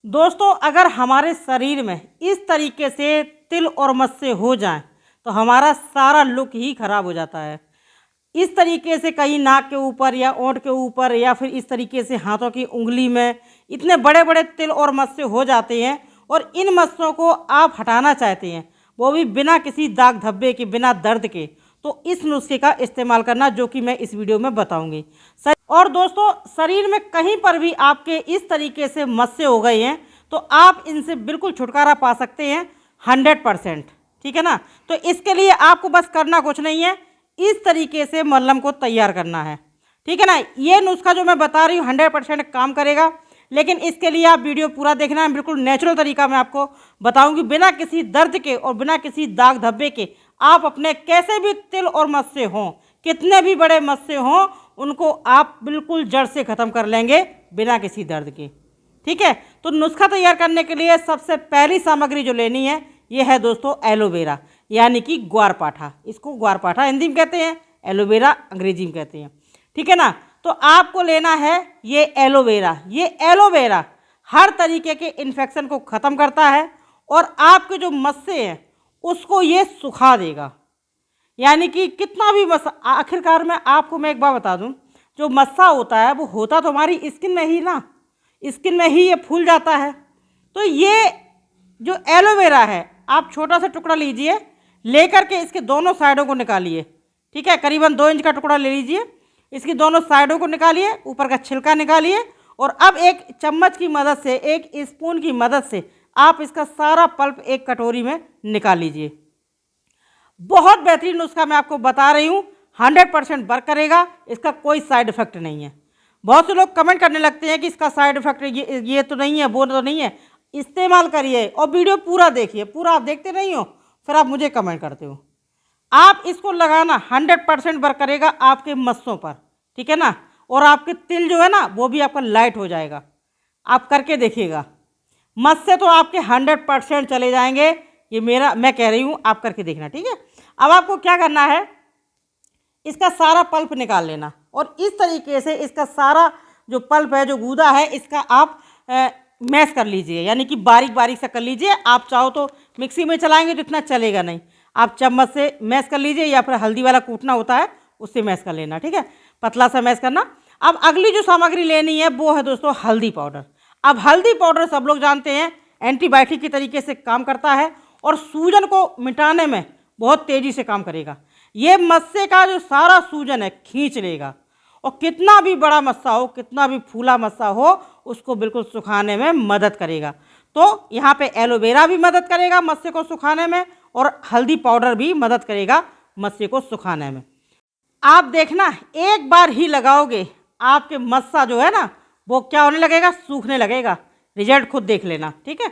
दोस्तों, अगर हमारे शरीर में इस तरीके से तिल और मस्से हो जाएं तो हमारा सारा लुक ही खराब हो जाता है। इस तरीके से कहीं नाक के ऊपर या ओंठ के ऊपर या फिर इस तरीके से हाथों की उंगली में इतने बड़े बड़े तिल और मस्से हो जाते हैं और इन मस्सों को आप हटाना चाहते हैं, वो भी बिना किसी दाग धब्बे के, बिना दर्द के, तो इस नुस्खे का इस्तेमाल करना, जो कि मैं इस वीडियो में बताऊंगी। और दोस्तों, शरीर में कहीं पर भी आपके इस तरीके से मस्से हो गए हैं तो आप इनसे बिल्कुल छुटकारा पा सकते हैं 100%। ठीक है ना। तो इसके लिए आपको बस करना कुछ नहीं है, इस तरीके से मलहम को तैयार करना है। ठीक है ना। ये नुस्खा जो मैं बता रही हूँ 100% काम करेगा, लेकिन इसके लिए आप वीडियो पूरा देखना है। बिल्कुल नेचुरल तरीका मैं आपको बताऊंगी, बिना किसी दर्द के और बिना किसी दाग धब्बे के आप अपने कैसे भी तिल और मस्से हों, कितने भी बड़े मस्से हों, उनको आप बिल्कुल जड़ से ख़त्म कर लेंगे बिना किसी दर्द के। ठीक है। तो नुस्खा तैयार करने के लिए सबसे पहली सामग्री जो लेनी है ये है दोस्तों एलोवेरा, यानी कि ग्वारपाठा। इसको ग्वारपाठा हिंदी में कहते हैं, एलोवेरा अंग्रेजी में कहते हैं। ठीक है ना। तो आपको लेना है ये एलोवेरा। ये एलोवेरा हर तरीके के इन्फेक्शन को ख़त्म करता है और आपके जो मस्से हैं उसको ये सुखा देगा। यानी कि कितना भी मस्सा, आखिरकार में आपको मैं एक बात बता दूं, जो मस्सा होता है वो होता तो हमारी स्किन में ही ना, स्किन में ही ये फूल जाता है। तो ये जो एलोवेरा है, आप छोटा सा टुकड़ा लीजिए, लेकर के इसके दोनों साइडों को निकालिए। ठीक है। करीबन 2 इंच का टुकड़ा ले लीजिए, इसकी दोनों साइडों को निकालिए, ऊपर का छिलका निकालिए और अब एक चम्मच की मदद से, एक स्पून की मदद से आप इसका सारा पल्प एक कटोरी में निकाल लीजिए। बहुत बेहतरीन नुस्खा मैं आपको बता रही हूँ, 100% वर्क करेगा, इसका कोई साइड इफ़ेक्ट नहीं है। बहुत से लोग कमेंट करने लगते हैं कि इसका साइड इफ़ेक्ट ये तो नहीं है, वो तो नहीं है। इस्तेमाल करिए और वीडियो पूरा देखिए। पूरा आप देखते नहीं हो फिर आप मुझे कमेंट करते हो। आप इसको लगाना 100% वर्क करेगा आपके मस्सों पर। ठीक है ना। और आपके तिल जो है ना वो भी आपका लाइट हो जाएगा। आप करके देखिएगा, मस्से तो आपके 100% चले जाएंगे। ये मैं कह रही हूँ, आप करके देखना। ठीक है। अब आपको क्या करना है, इसका सारा पल्प निकाल लेना और इस तरीके से इसका सारा जो पल्प है, जो गूदा है, इसका आप मैश कर लीजिए, यानी कि बारीक बारीक सा कर लीजिए। आप चाहो तो मिक्सी में चलाएंगे तो इतना चलेगा नहीं, आप चम्मच से मैश कर लीजिए या फिर हल्दी वाला कूटना होता है उससे मैश कर लेना। ठीक है। पतला सा मैश करना। अब अगली जो सामग्री लेनी है वो है दोस्तों हल्दी पाउडर। अब हल्दी पाउडर सब लोग जानते हैं एंटीबायोटिक के तरीके से काम करता है और सूजन को मिटाने में बहुत तेज़ी से काम करेगा। ये मस्से का जो सारा सूजन है खींच लेगा और कितना भी बड़ा मस्सा हो, कितना भी फूला मस्सा हो, उसको बिल्कुल सुखाने में मदद करेगा। तो यहाँ पे एलोवेरा भी मदद करेगा मस्से को सुखाने में और हल्दी पाउडर भी मदद करेगा मस्से को सुखाने में। आप देखना, एक बार ही लगाओगे आपके मस्सा जो है ना वो क्या होने लगेगा, सूखने लगेगा। रिजल्ट खुद देख लेना। ठीक है।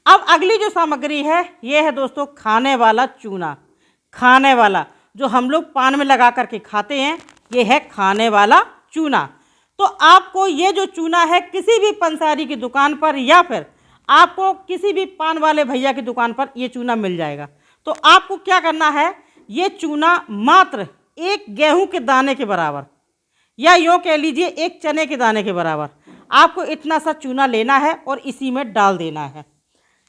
अब अगली जो सामग्री है ये है दोस्तों खाने वाला चूना। खाने वाला जो हम लोग पान में लगा करके खाते हैं, ये है खाने वाला चूना। तो आपको ये जो चूना है किसी भी पंसारी की दुकान पर या फिर आपको किसी भी पान वाले भैया की दुकान पर ये चूना मिल जाएगा। तो आपको क्या करना है, ये चूना मात्र एक गेहूं के दाने के बराबर, या यूँ कह लीजिए एक चने के दाने के बराबर, आपको इतना सा चूना लेना है और इसी में डाल देना है।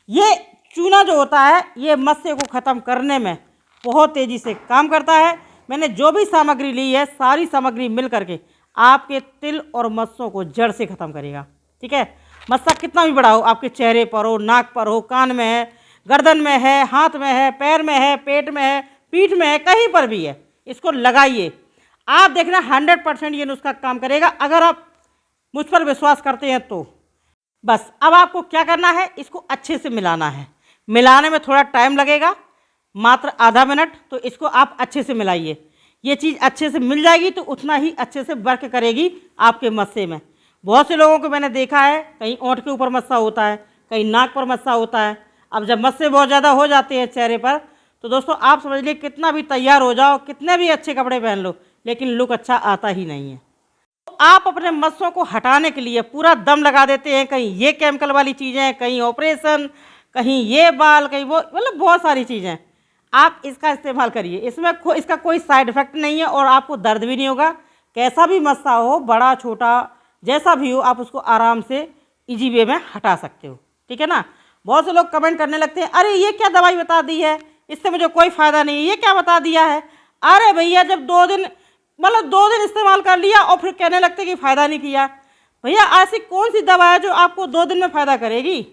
ये चूना जो होता है ये मस्से को ख़त्म करने में बहुत तेज़ी से काम करता है। मैंने जो भी सामग्री ली है, सारी सामग्री मिल करके आपके तिल और मस्सों को जड़ से ख़त्म करेगा। ठीक है। मस्सा कितना भी बड़ा हो, आपके चेहरे पर हो, नाक पर हो, कान में है, गर्दन में है, हाथ में है, पैर में है, पेट में है, पीठ में है, कहीं पर भी है, इसको लगाइए। आप देखना 100% ये नुस्खा काम करेगा। अगर आप मुझ पर विश्वास करते हैं तो बस अब आपको क्या करना है, इसको अच्छे से मिलाना है। मिलाने में थोड़ा टाइम लगेगा, मात्र आधा मिनट। तो इसको आप अच्छे से मिलाइए। ये चीज़ अच्छे से मिल जाएगी तो उतना ही अच्छे से वर्क करेगी आपके मस्से में। बहुत से लोगों को मैंने देखा है, कहीं ओंठ के ऊपर मस्सा होता है, कहीं नाक पर मस्सा होता है। अब जब मस्से बहुत ज़्यादा हो जाते हैं चेहरे पर, तो दोस्तों आप समझ लीजिए कितना भी तैयार हो जाओ, कितने भी अच्छे कपड़े पहन लो, लेकिन लुक अच्छा आता ही नहीं है। तो आप अपने मस्सों को हटाने के लिए पूरा दम लगा देते हैं, कहीं ये केमिकल वाली चीज़ें, कहीं ऑपरेशन, कहीं ये बाल, कहीं वो, मतलब बहुत सारी चीज़ें। आप इसका इस्तेमाल करिए, इसमें इसका कोई साइड इफ़ेक्ट नहीं है और आपको दर्द भी नहीं होगा। कैसा भी मस्सा हो, बड़ा छोटा जैसा भी हो, आप उसको आराम से इजी वे में हटा सकते हो। ठीक है ना। बहुत से लोग कमेंट करने लगते हैं, अरे ये क्या दवाई बता दी है, इससे मुझे कोई फ़ायदा नहीं, ये क्या बता दिया है। अरे भैया जब 2 दिन इस्तेमाल कर लिया और फिर कहने लगते कि फ़ायदा नहीं किया। भैया ऐसी कौन सी दवा है जो आपको 2 दिन में फ़ायदा करेगी।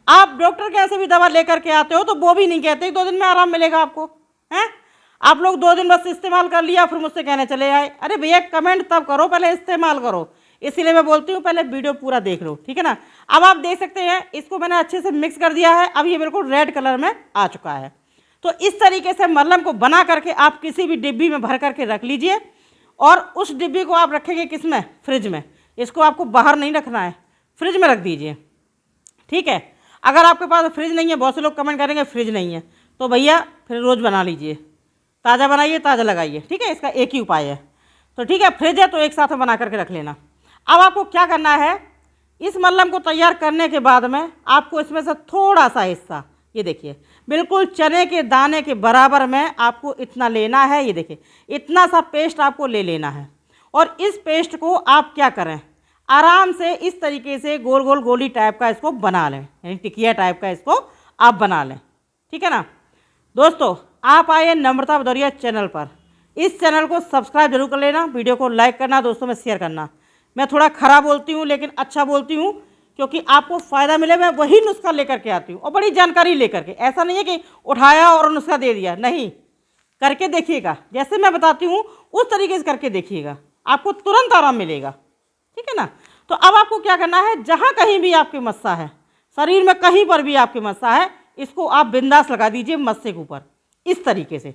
आप डॉक्टर के ऐसे भी दवा लेकर के आते हो तो वो भी नहीं कहते 2 दिन में आराम मिलेगा आपको, हैं। आप लोग 2 दिन बस इस्तेमाल कर लिया फिर मुझसे कहने चले आए। अरे भैया कमेंट तब करो, पहले इस्तेमाल करो। इसीलिए मैं बोलती हूँ पहले वीडियो पूरा देख लो। ठीक है ना। अब आप देख सकते हैं इसको मैंने अच्छे से मिक्स कर दिया है। अब ये बिल्कुल रेड कलर में आ चुका है। तो इस तरीके से मलहम को बना करके आप किसी भी डिब्बी में भर करके रख लीजिए। और उस डिब्बी को आप रखेंगे किस में, फ्रिज में। इसको आपको बाहर नहीं रखना है, फ्रिज में रख दीजिए। ठीक है। अगर आपके पास फ्रिज नहीं है, बहुत से लोग कमेंट करेंगे फ्रिज नहीं है, तो भैया फिर रोज़ बना लीजिए, ताज़ा बनाइए, ताज़ा लगाइए। ठीक है। इसका एक ही उपाय है। तो ठीक है, फ्रिज है तो एक साथ में बना करके रख लेना। अब आपको क्या करना है, इस मलहम को तैयार करने के बाद में आपको इसमें से थोड़ा सा हिस्सा, ये देखिए बिल्कुल चने के दाने के बराबर में आपको इतना लेना है। ये देखिए इतना सा पेस्ट आपको ले लेना है। और इस पेस्ट को आप क्या करें, आराम से इस तरीके से गोल गोल गोली टाइप का इसको बना लें, यानी टिकिया टाइप का इसको आप बना लें। ठीक है ना। दोस्तों आप आए नम्रता भदौरिया चैनल पर, इस चैनल को सब्सक्राइब जरूर कर लेना, वीडियो को लाइक करना, दोस्तों में शेयर करना। मैं थोड़ा खराब बोलती हूँ लेकिन अच्छा बोलती हूँ, क्योंकि आपको फ़ायदा मिले। मैं वही नुस्खा लेकर के आती हूँ और बड़ी जानकारी लेकर के। ऐसा नहीं है कि उठाया और नुस्खा दे दिया, नहीं, करके देखिएगा। जैसे मैं बताती हूँ उस तरीके से करके देखिएगा, आपको तुरंत आराम मिलेगा। ठीक है ना। तो अब आपको क्या करना है, जहाँ कहीं भी आपकी मस्सा है, शरीर में कहीं पर भी आपकी मस्सा है, इसको आप बिंदास लगा दीजिए मस्से के ऊपर इस तरीके से।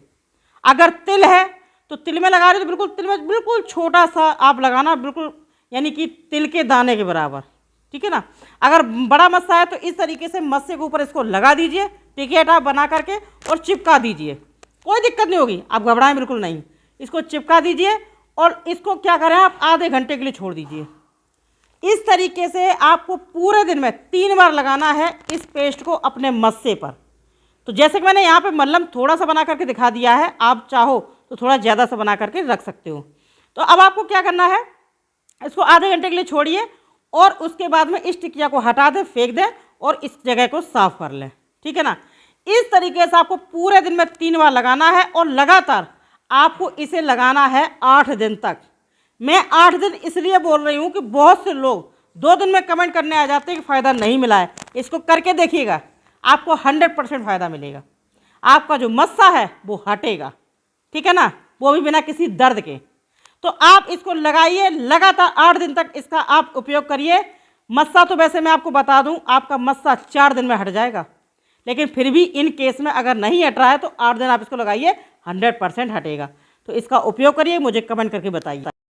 अगर तिल है तो तिल में लगा रहे तो बिल्कुल तिल में बिल्कुल छोटा सा आप लगाना, बिल्कुल यानी कि तिल के दाने के बराबर। ठीक है ना। अगर बड़ा मस्सा है तो इस तरीके से मस्से के ऊपर इसको लगा दीजिए, टिकिया टाइप बना करके, और चिपका दीजिए। कोई दिक्कत नहीं होगी, आप घबराएं बिल्कुल नहीं। इसको चिपका दीजिए और इसको क्या करें, आप आधे घंटे के लिए छोड़ दीजिए। इस तरीके से आपको पूरे दिन में 3 बार लगाना है इस पेस्ट को अपने मस्से पर। तो जैसे कि मैंने यहाँ पे मलहम थोड़ा सा बना करके दिखा दिया है, आप चाहो तो थोड़ा ज़्यादा सा बना करके रख सकते हो। तो अब आपको क्या करना है, इसको आधे घंटे के लिए छोड़िए और उसके बाद में इस टिकिया को हटा दें, फेंक दें और इस जगह को साफ़ कर लें। ठीक है ना। इस तरीके से आपको पूरे दिन में 3 बार लगाना है और लगातार आपको इसे लगाना है 8 दिन तक। मैं 8 दिन इसलिए बोल रही हूँ कि बहुत से लोग 2 दिन में कमेंट करने आ जाते हैं कि फ़ायदा नहीं मिला है। इसको करके देखिएगा, आपको 100% फ़ायदा मिलेगा। आपका जो मस्सा है वो हटेगा। ठीक है ना, वो भी बिना किसी दर्द के। तो आप इसको लगाइए, लगातार 8 दिन तक इसका आप उपयोग करिए। मस्सा तो वैसे मैं आपको बता दूं, आपका मस्सा 4 दिन में हट जाएगा, लेकिन फिर भी इन केस में अगर नहीं हट रहा है तो 8 दिन आप इसको लगाइए, 100% हटेगा। तो इसका उपयोग करिए, मुझे कमेंट करके बताइए।